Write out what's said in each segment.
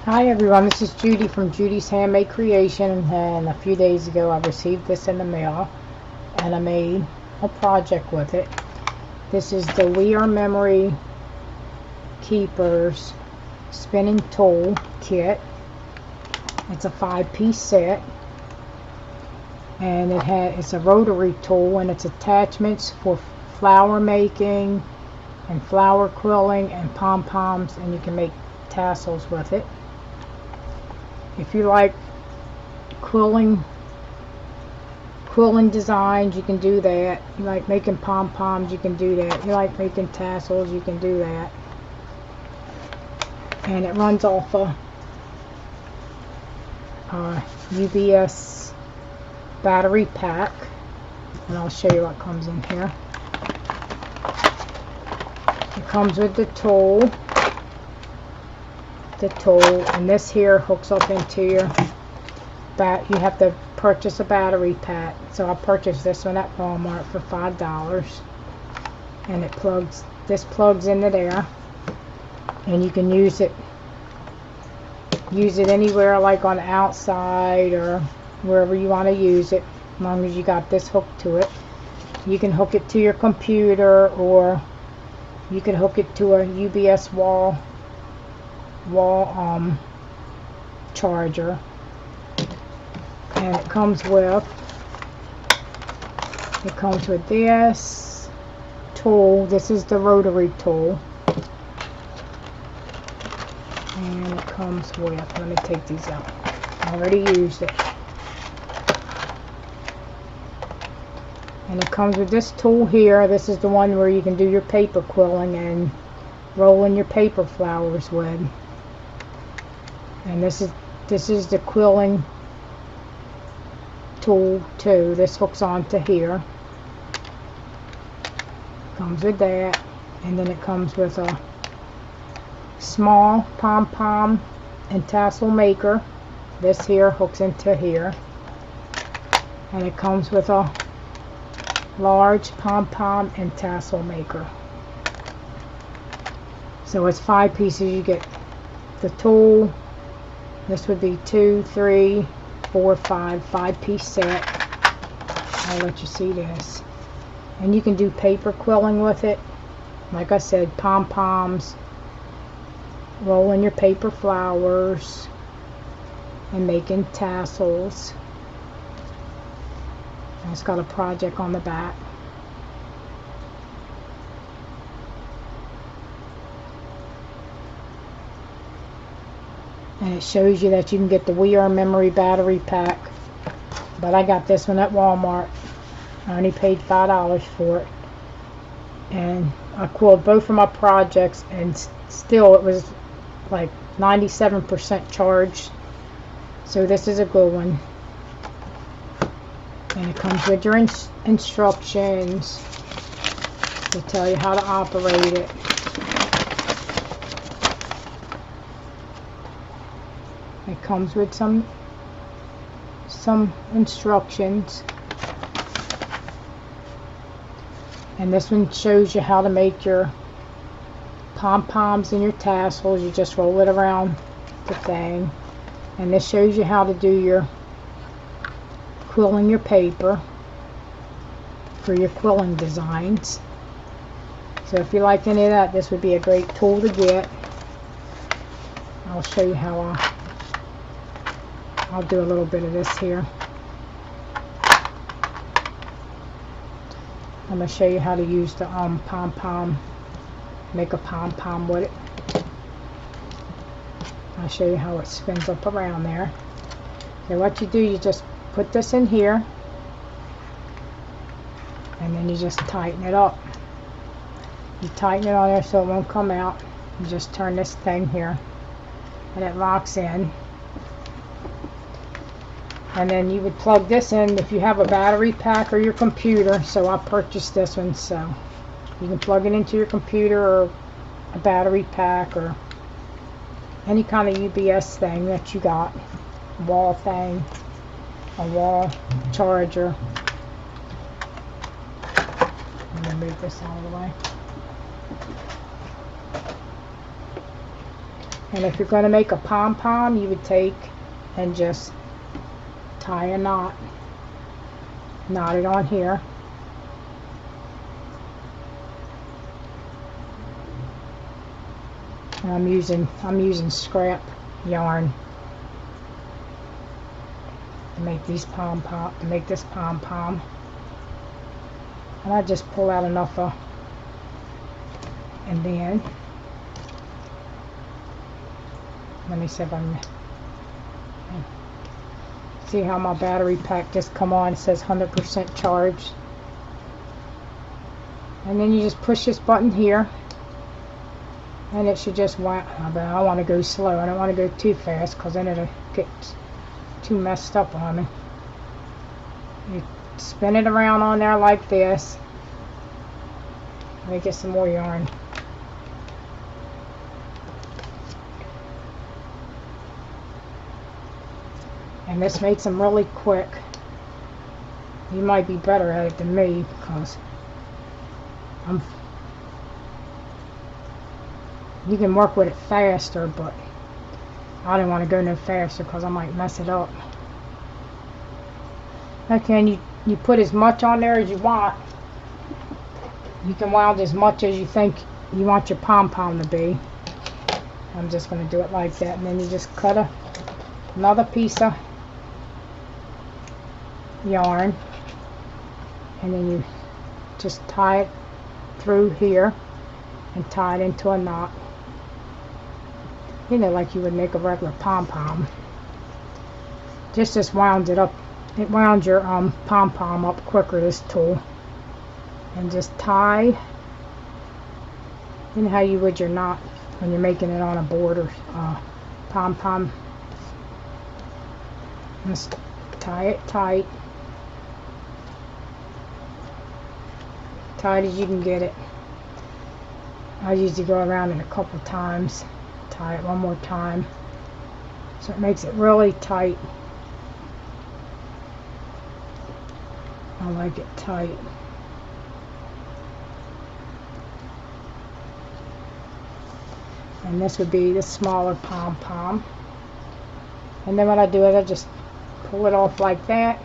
Hi everyone, this is Judy from Judy's Handmade Creation, and a few days ago I received this in the mail and I made a project with it. This is the We Are Memory Keepers Spinning Tool Kit. It's a 5-piece set, and it's a rotary tool, and it's attachments for flower making and flower quilling and pom-poms, and you can make tassels with it. If you like quilling designs, you can do that. You like making pom-poms, you can do that. You like making tassels, you can do that. And it runs off a UBS battery pack, and I'll show you what comes in here. It comes with the tool, and this here hooks up into your you have to purchase a battery pack. So I purchased this one at Walmart for $5, and this plugs into there, and you can use it anywhere, like on the outside or wherever you want to use it, as long as you got this hooked to it. You can hook it to your computer, or you can hook it to a UBS wall charger. And it comes with this tool. This is the rotary tool, and it comes with, let me take these out, I already used it. And it comes with this tool here. This is the one where you can do your paper quilling and rolling your paper flowers with. And this is the quilling tool too. This hooks onto here. Comes with that, and then it comes with a small pom-pom and tassel maker. This here hooks into here, and it comes with a large pom-pom and tassel maker. So it's 5 pieces. You get the tool. This would be 2, 3, 4, 5-piece set. I'll let you see this. And you can do paper quilling with it. Like I said, pom-poms, rolling your paper flowers, and making tassels. And it's got a project on the back. And it shows you that you can get the We Are Memory battery pack, but I got this one at Walmart. I only paid $5 for it, and I quilled both of my projects, and still it was like 97% charged. So this is a good one, and it comes with your instructions to tell you how to operate it. It comes with some instructions, and this one shows you how to make your pom-poms and your tassels. You just roll it around the thing, and this shows you how to do your quilling your paper for your quilling designs. So if you like any of that, this would be a great tool to get. I'll show you how I'll do a little bit of this here. I'm going to show you how to use the pom-pom, make a pom-pom with it. I'll show you how it spins up around there. So what you do, you just put this in here, and then you just tighten it up. You tighten it on there so it won't come out. You just turn this thing here, and it locks in. And then you would plug this in if you have a battery pack or your computer. So I purchased this one, so you can plug it into your computer or a battery pack or any kind of UBS thing that you got, wall thing, a wall charger. I'm going to move this out of the way. And if you're going to make a pom-pom, you would take and just tie a knot. Knot it on here. And I'm using scrap yarn to make these this pom-pom. And I just pull out enough and then let me see if I can see how my battery pack just come on. It says 100% charged. And then you just push this button here, and it should just wind. But I want to go slow. I don't want to go too fast because then it'll get too messed up on me. You spin it around on there like this. Let me get some more yarn. And this makes them really quick. You might be better at it than me because you can work with it faster, but I don't want to go no faster because I might mess it up. Okay, and you put as much on there as you want. You can wound as much as you think you want your pom-pom to be. I'm just going to do it like that, and then you just cut another piece of yarn, and then you just tie it through here and tie it into a knot, you know, like you would make a regular pom-pom. Just wound it up. It wound your pom-pom up quicker, this tool. And just tie, you know how you would your knot when you're making it on a board or pom-pom. Just tie it tight. Tight as you can get it. I usually go around it a couple times. Tie it one more time. So it makes it really tight. I like it tight. And this would be the smaller pom-pom. And then what I do is I just pull it off like that.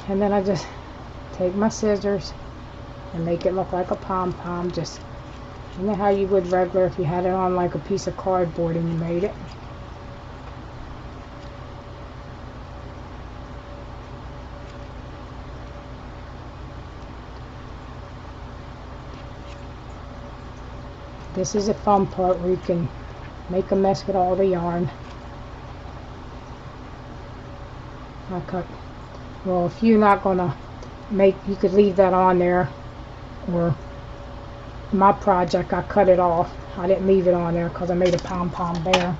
And then I just take my scissors and make it look like a pom-pom. Just, you know how you would regular if you had it on like a piece of cardboard and you made it. This is a fun part where you can make a mess with all the yarn. I cut, well, if you're not gonna make, you could leave that on there, or my project I cut it off. I didn't leave it on there because I made a Pom Pom Bear.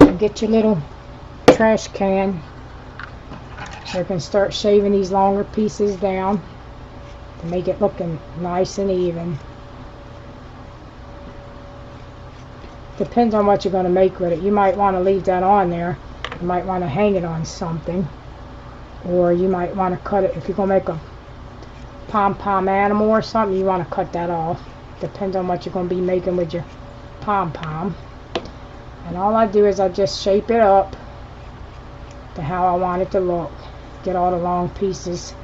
And get your little trash can so you can start shaving these longer pieces down to make it looking nice and even. Depends on what you're going to make with it. You might want to leave that on there. You might want to hang it on something, or you might want to cut it. If you're going to make a pom-pom animal or something, you want to cut that off. Depends on what you're going to be making with your pom-pom. And all I do is I just shape it up to how I want it to look. Get all the long pieces.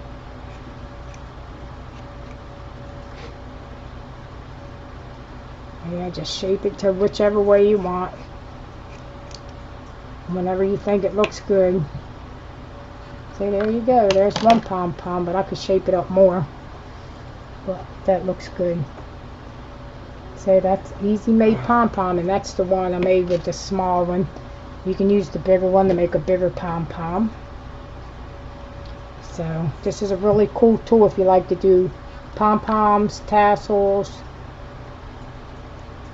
Yeah, just shape it to whichever way you want. Whenever you think it looks good. See, there you go. There's one pom-pom, but I could shape it up more. But that looks good. See, that's Easy Made Pom-Pom, and that's the one I made with the small one. You can use the bigger one to make a bigger pom-pom. So, this is a really cool tool if you like to do pom-poms, tassels,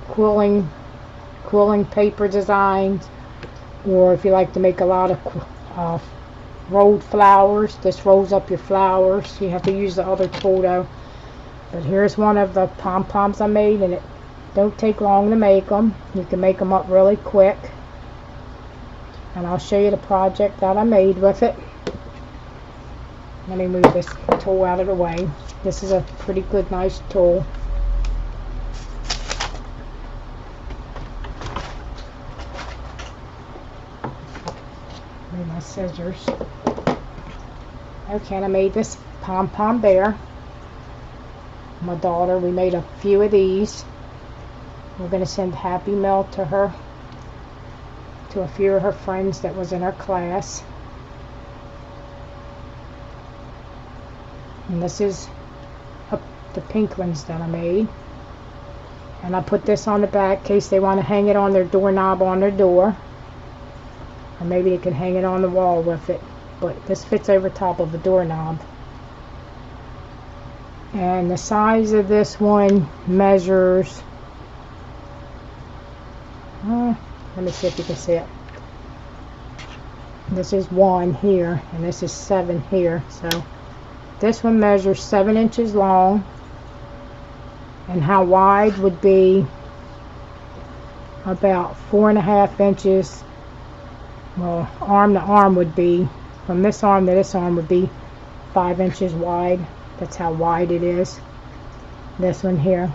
quilling paper designs, or if you like to make a lot of rolled flowers. This rolls up your flowers. You have to use the other tool though. But here's one of the pom-poms I made, and it don't take long to make them. You can make them up really quick, and I'll show you the project that I made with it. Let me move this tool out of the way. This is a pretty good, nice tool. scissors. Okay, and I made this Pom Pom Bear. My daughter, we made a few of these. We're going to send Happy Mail to her, to a few of her friends that was in her class. And this is the pink ones that I made. And I put this on the back in case they want to hang it on their doorknob on their door. Or maybe they can hang it on the wall with it. But this fits over top of the doorknob. And the size of this one measures, let me see if you can see it. This is 1 here, and this is 7 here. So this one measures 7 inches long, and how wide would be about 4.5 inches. Well, arm to arm would be, from this arm to this arm would be 5 inches wide. That's how wide it is. This one here,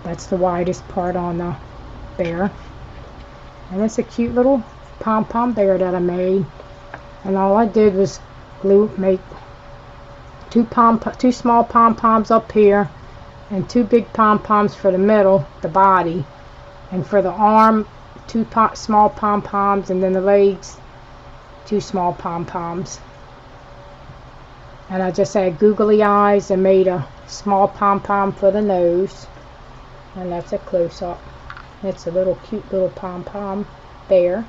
that's the widest part on the bear. And it's a cute little Pom Pom Bear that I made. And all I did was make two small pom-poms up here and 2 big pom-poms for the middle, the body. And for the arm, 2 small pom-poms, and then the legs, 2 small pom-poms. And I just had googly eyes and made a small pom-pom for the nose. And that's a close-up. It's a little cute little pom-pom bear.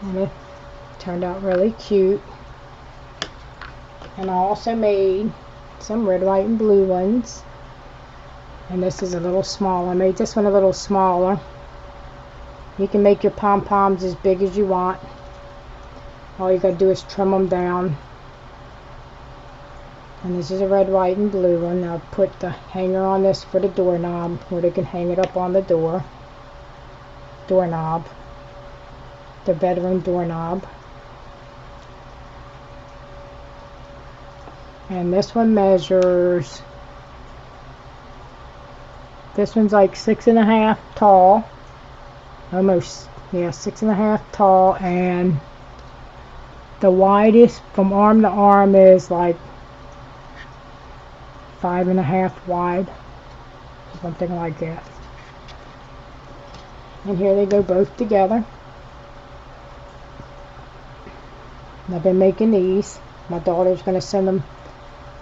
And it turned out really cute. And I also made some red, white, and blue ones. And this is a little smaller. I made this one a little smaller. You can make your pom-poms as big as you want. All you gotta do is trim them down. And this is a red, white, and blue one. I'll put the hanger on this for the doorknob, where they can hang it up on the doorknob, the bedroom doorknob. And this one measures, this one's like 6.5 tall. Almost, yeah, 6.5 tall, and the widest from arm to arm is like 5.5 wide, something like that. And here they go both together. And I've been making these. My daughter's going to send them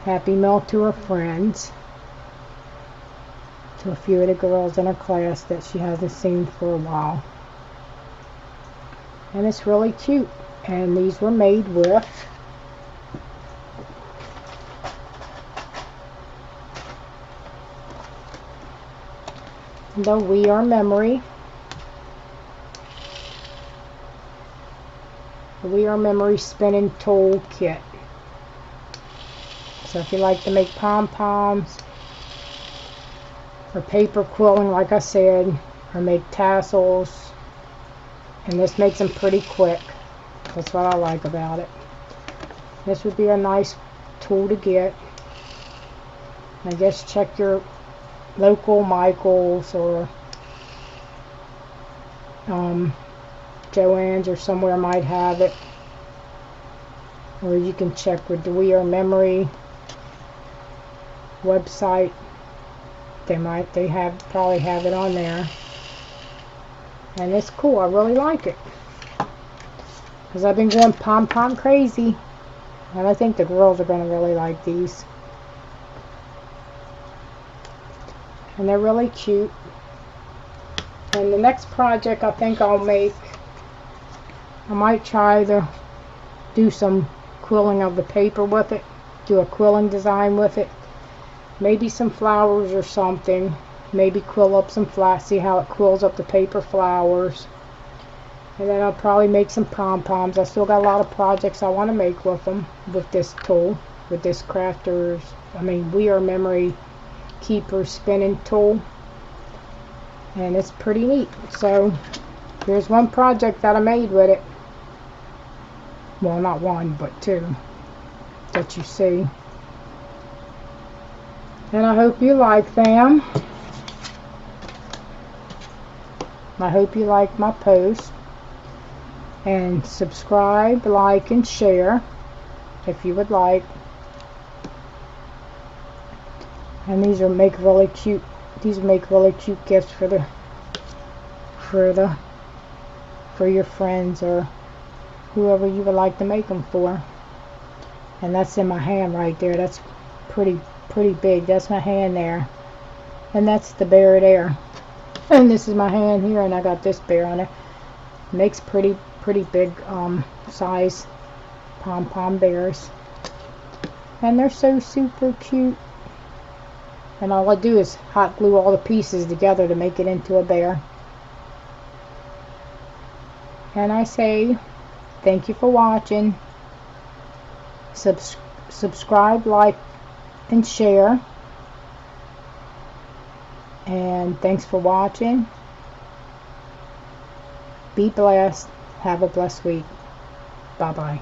Happy Mail to her friends, to a few of the girls in her class that she hasn't seen for a while. And it's really cute. And these were made with the We Are Memory. The We Are Memory spinning tool kit. So if you like to make pom-poms, or paper quilling, like I said, or make tassels, and this makes them pretty quick. That's what I like about it. This would be a nice tool to get. I guess check your local Michael's or Joann's or somewhere might have it. Or you can check with the We Are Memory website. They probably have it on there. And it's cool. I really like it. Because I've been going pom-pom crazy. And I think the girls are going to really like these. And they're really cute. And the next project I think I'll make, I might try to do some quilling of the paper with it. Do a quilling design with it. Maybe some flowers or something. Maybe quill up some flowers. See how it quills up the paper flowers. And then I'll probably make some pom-poms. I still got a lot of projects I want to make with them, with this tool, with this We Are Memory Keeper spinning tool. And it's pretty neat. So here's one project that I made with it. Well, not one, but 2 that you see. And I hope you like them. I hope you like my post. And subscribe, like, and share if you would like. And these are make really cute. These make really cute gifts for your friends or whoever you would like to make them for. And that's in my hand right there. That's pretty big. That's my hand there. And that's the bear there. And this is my hand here, and I got this bear on it. Makes pretty big size Pom Pom Bears. And they're so super cute. And all I do is hot glue all the pieces together to make it into a bear. And I say thank you for watching. Subscribe, like, and share. And thanks for watching. Be blessed. Have a blessed week. Bye-bye.